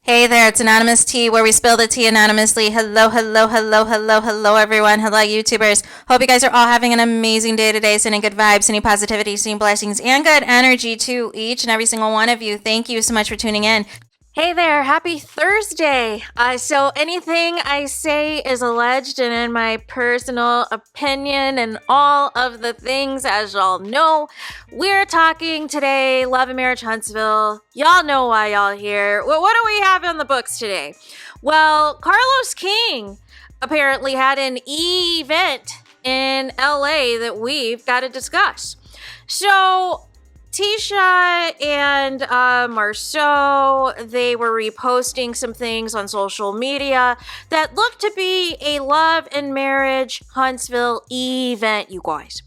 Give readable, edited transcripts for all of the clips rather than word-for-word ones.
Hey there, it's Anonymous Tea, where we spill the tea anonymously. Hello, hello, hello, hello, hello, everyone. Hello, YouTubers. Hope you guys are all having an amazing day today, sending good vibes, sending positivity, sending blessings, and good energy to each and every single one of you. Thank you so much for tuning in. Hey there, happy Thursday. So anything I say is alleged and in my personal opinion and all of the things, as y'all know. We're talking today, Love and Marriage Huntsville. Y'all know why y'all here. Well, what do we have on the books today? Well, Carlos King apparently had an event in LA that we've got to discuss. So Tisha and Marceau, they were reposting some things on social media that looked to be a Love and Marriage Huntsville event, you guys.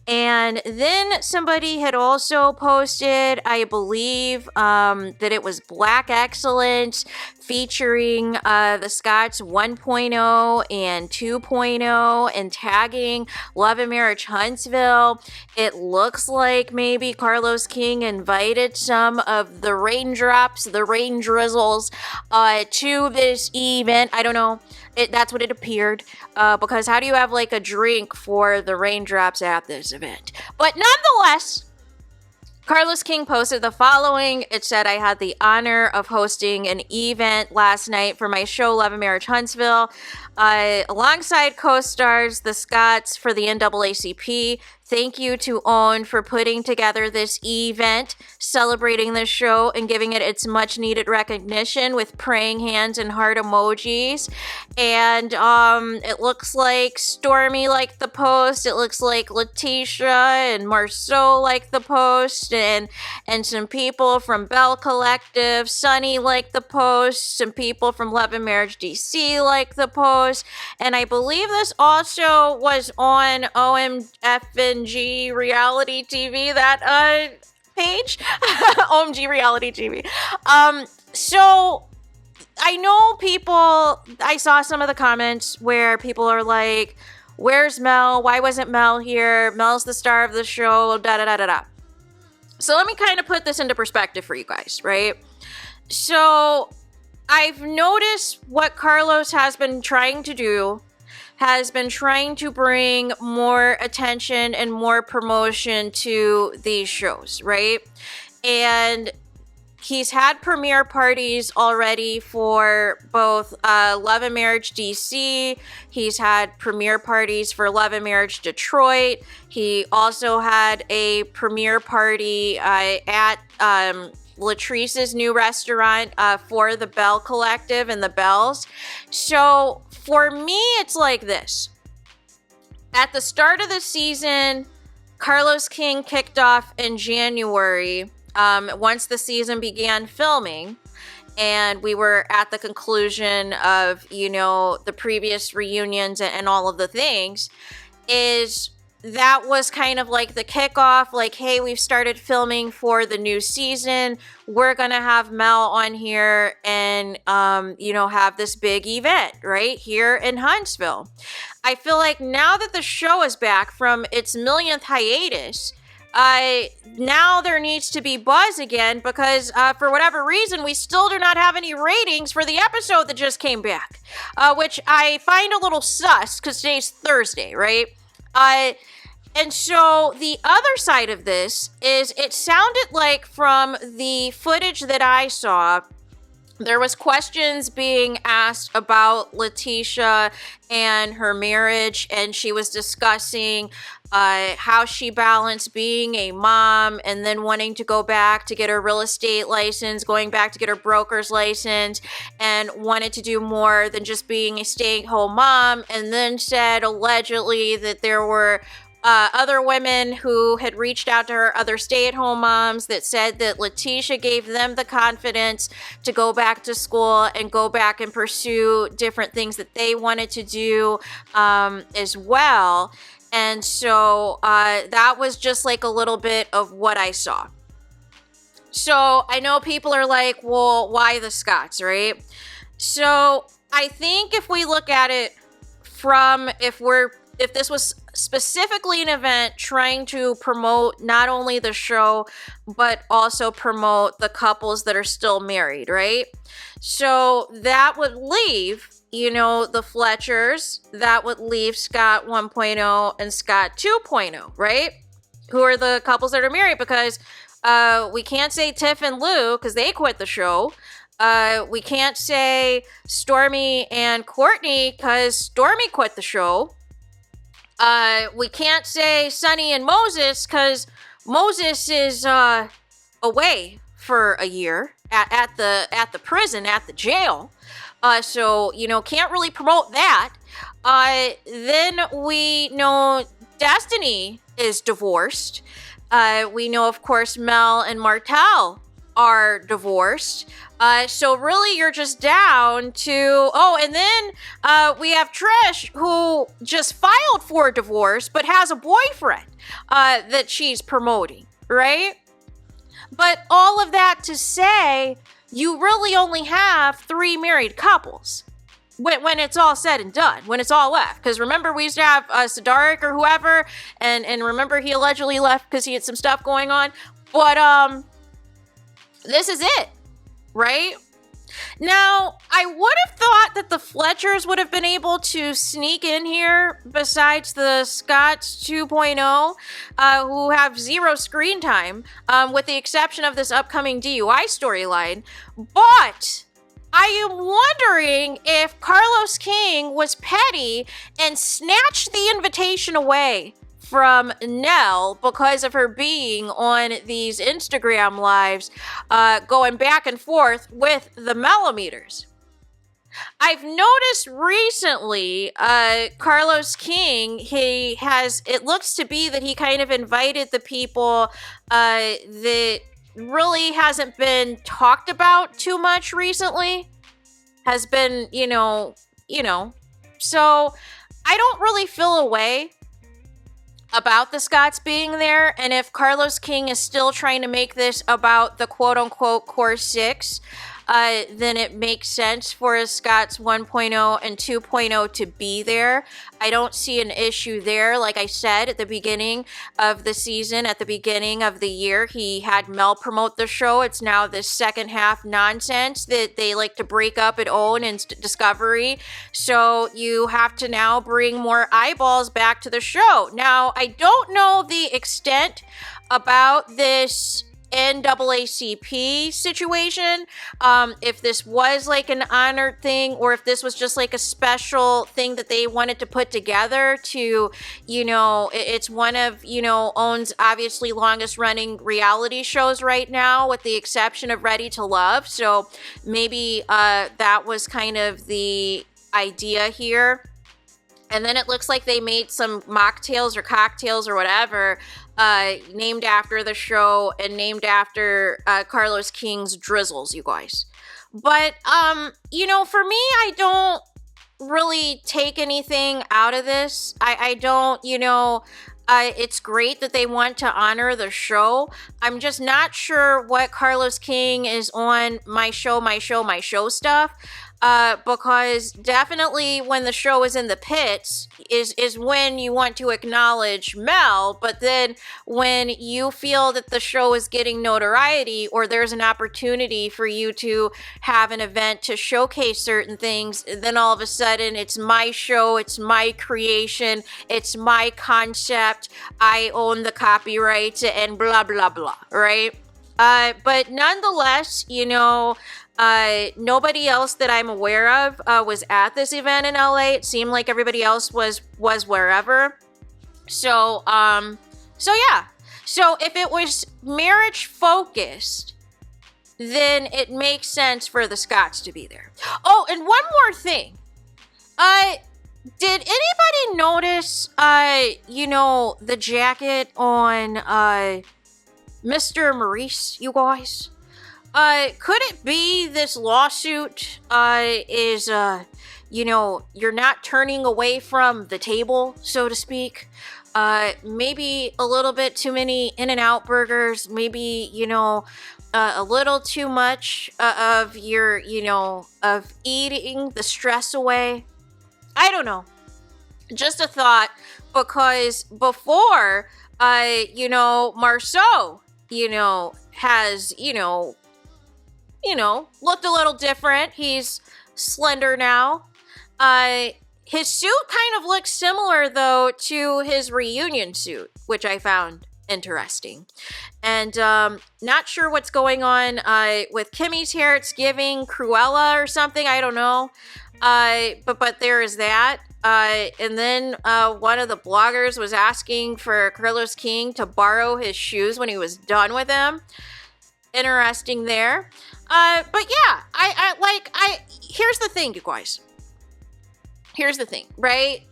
And then somebody had also posted, I believe, that it was Black Excellence featuring the Scotts 1.0 and 2.0 and tagging Love and Marriage Huntsville. It looks like maybe Carlos King invited some of the raindrops, the rain drizzles, to this event. I don't know. That's what it appeared, because how do you have like a drink for the raindrops at this event? But nonetheless, Carlos King posted the following. It said, I had the honor of hosting an event last night for my show, Love and Marriage Huntsville, alongside co-stars the Scotts for the NAACP. Thank you to Owen for putting together this event, celebrating the show and giving it its much needed recognition with praying hands and heart emojis. And it looks like Stormy liked the post. It looks like Letitia and Marceau liked the post, and some people from Bell Collective. Sunny liked the post. Some people from Love and Marriage DC liked the post. And I believe this also was on OMG Reality TV, that page. OMG Reality TV. So I know people, I saw some of the comments where people are like, where's Mel? Why wasn't Mel here? Mel's the star of the show, da da da da da. So let me kind of put this into perspective for you guys, right? So I've noticed what Carlos has been trying to do, has been trying to bring more attention and more promotion to these shows, right? And he's had premiere parties already for both Love and Marriage DC. He's had premiere parties for Love and Marriage Detroit. He also had a premiere party at Latrice's new restaurant for the Bell Collective and the Bells. So for me, it's like this. At the start of the season, Carlos King kicked off in January. Once the season began filming, and we were at the conclusion of, you know, the previous reunions and all of the things, is that was kind of like the kickoff, like, hey, we've started filming for the new season. We're going to have Mel on here and, you know, have this big event right here in Huntsville. I feel like now that the show is back from its millionth hiatus, now there needs to be buzz again, because for whatever reason, we still do not have any ratings for the episode that just came back, which I find a little sus because today's Thursday, right? And so the other side of this is, it sounded like from the footage that I saw, there was questions being asked about Letitia and her marriage, and she was discussing how she balanced being a mom and then wanting to go back to get her real estate license, going back to get her broker's license, and wanted to do more than just being a stay-at-home mom, and then said allegedly that there were other women who had reached out to her, other stay-at-home moms, that said that Letitia gave them the confidence to go back to school and go back and pursue different things that they wanted to do as well. And so that was just like a little bit of what I saw. So I know people are like, well, why the Scotts, right? So I think if we look at it from, if we're if this was specifically an event trying to promote not only the show, but also promote the couples that are still married, right? So that would leave, the Fletchers, that would leave Scott 1.0 and Scott 2.0, right? Who are the couples that are married, because we can't say Tiff and Lou because they quit the show. We can't say Stormy and Courtney because Stormy quit the show. We can't say Sonny and Moses because Moses is away for a year at the prison, at the jail. So can't really promote that. Then we know Destiny is divorced. We know, of course, Mel and Martel are divorced. So really you're just down to, and then we have Trish, who just filed for a divorce but has a boyfriend that she's promoting, right? But all of that to say, you really only have 3 married couples when it's all said and done, when it's all left. Because remember, we used to have Sidarik or whoever, and remember he allegedly left because he had some stuff going on. But this is it, right? Now, I would have thought that the Fletchers would have been able to sneak in here besides the Scotts 2.0, who have 0 screen time, with the exception of this upcoming DUI storyline. But I am wondering if Carlos King was petty and snatched the invitation away from Nell because of her being on these Instagram lives, going back and forth with the Mellometers. I've noticed recently, Carlos King, it looks to be that he kind of invited the people that really hasn't been talked about too much recently. Has been, so I don't really feel a way about the Scotts being there, and if Carlos King is still trying to make this about the quote-unquote Core 6, then it makes sense for a Scotts 1.0 and 2.0 to be there. I don't see an issue there. Like I said at the beginning of the season, at the beginning of the year, he had Mel promote the show. It's now this second half nonsense that they like to break up at OWN and Discovery. So you have to now bring more eyeballs back to the show. Now, I don't know the extent about this NAACP situation, if this was like an honored thing or if this was just like a special thing that they wanted to put together to, it's one of, OWN's obviously longest running reality shows right now, with the exception of Ready to Love. So maybe that was kind of the idea here. And then it looks like they made some mocktails or cocktails or whatever, named after the show and named after Carlos King's drizzles, you guys. But, for me, I don't really take anything out of this. I don't, it's great that they want to honor the show. I'm just not sure what Carlos King is on my show stuff. Because definitely when the show is in the pits is when you want to acknowledge Mel, but then when you feel that the show is getting notoriety or there's an opportunity for you to have an event to showcase certain things, then all of a sudden it's my show, it's my creation, it's my concept, I own the copyrights and blah, blah, blah, right? But nonetheless, nobody else that I'm aware of was at this event in LA. It seemed like everybody else was wherever. So yeah. So if it was marriage focused, then it makes sense for the Scotts to be there. Oh, and one more thing. Did anybody notice, the jacket on Mr. Maurice, you guys? Could it be this lawsuit is, you're not turning away from the table, so to speak? Maybe a little bit too many In-N-Out burgers, maybe, a little too much of your, of eating the stress away. I don't know. Just a thought, because before, Marceau, has, looked a little different. He's slender now. His suit kind of looks similar, though, to his reunion suit, which I found interesting. And not sure what's going on with Kimmy's hair. It's giving Cruella or something. I don't know. But there is that. And then one of the bloggers was asking for Carlos King to borrow his shoes when he was done with them. Interesting there. But yeah, here's the thing, you guys. Here's the thing, right?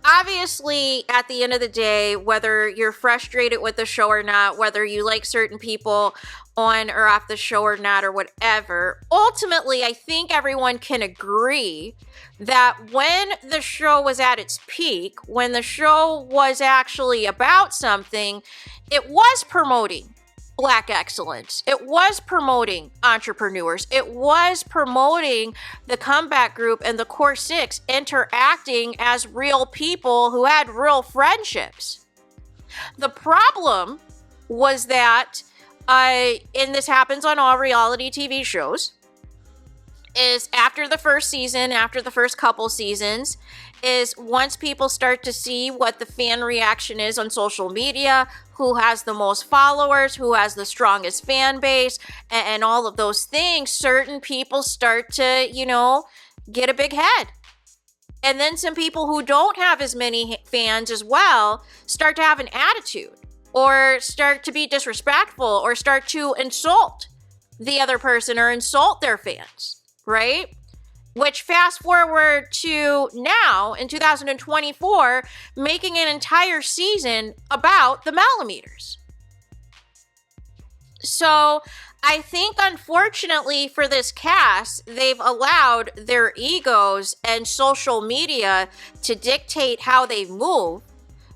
Obviously, at the end of the day, whether you're frustrated with the show or not, whether you like certain people on or off the show or not, or whatever, ultimately, I think everyone can agree that when the show was at its peak, when the show was actually about something, it was promoting Black excellence. It was promoting entrepreneurs. It was promoting the comeback group and the core six interacting as real people who had real friendships. The problem was that, and this happens on all reality TV shows, is after the first season, after the first couple seasons, is once people start to see what the fan reaction is on social media, who has the most followers, who has the strongest fan base, and all of those things, certain people start to, get a big head. And then some people who don't have as many fans as well start to have an attitude, or start to be disrespectful, or start to insult the other person or insult their fans, right? Which fast forward to now in 2024, making an entire season about the millimeters. So I think, unfortunately for this cast, they've allowed their egos and social media to dictate how they move,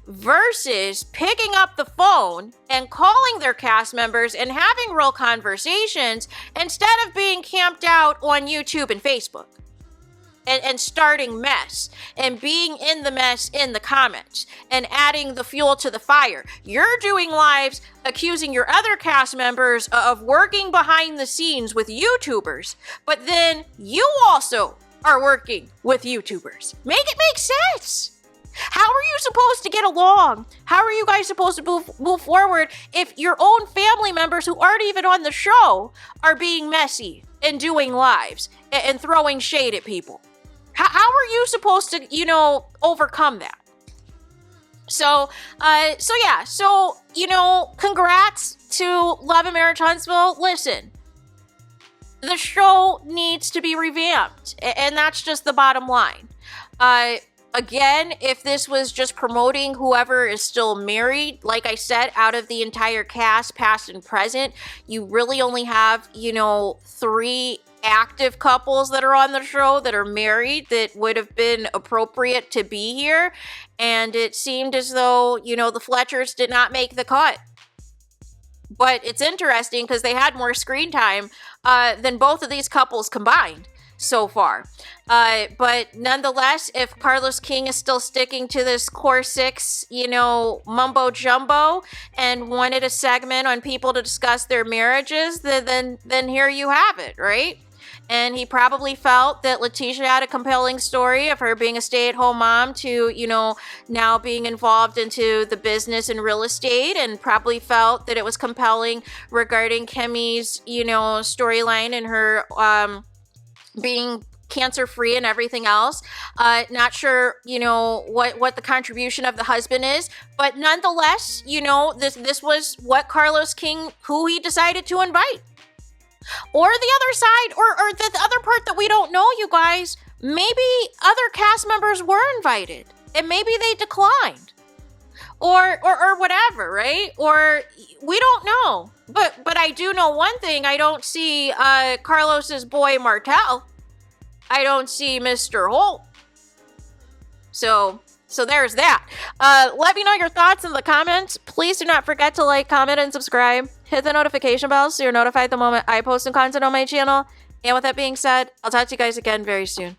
versus picking up the phone and calling their cast members and having real conversations instead of being camped out on YouTube and Facebook. And starting mess and being in the mess in the comments and adding the fuel to the fire. You're doing lives accusing your other cast members of working behind the scenes with YouTubers, but then you also are working with YouTubers. Make it make sense. How are you supposed to get along? How are you guys supposed to move forward if your own family members who aren't even on the show are being messy and doing lives and throwing shade at people? How are you supposed to, overcome that? So, congrats to Love and Marriage Huntsville. Listen, the show needs to be revamped, and that's just the bottom line. Again, if this was just promoting whoever is still married, like I said, out of the entire cast, past and present, you really only have, 3 active couples that are on the show that are married that would have been appropriate to be here. And it seemed as though, the Fletchers did not make the cut. But it's interesting because they had more screen time than both of these couples combined so far. But nonetheless, if Carlos King is still sticking to this core six, mumbo jumbo and wanted a segment on people to discuss their marriages, then here you have it, right? And he probably felt that Letitia had a compelling story of her being a stay-at-home mom to, now being involved into the business and real estate, and probably felt that it was compelling regarding Kimmy's, storyline and her being cancer-free and everything else. Not sure, what the contribution of the husband is, but nonetheless, this was what Carlos King, who he decided to invite. Or the other side, or the other part that we don't know, you guys, maybe other cast members were invited and maybe they declined. Or whatever, right? Or we don't know. But I do know one thing. I don't see Carlos's boy Martel. I don't see Mr. Holt. So there's that. Let me know your thoughts in the comments. Please do not forget to like, comment, and subscribe. Hit the notification bell so you're notified the moment I post new content on my channel. And with that being said, I'll talk to you guys again very soon.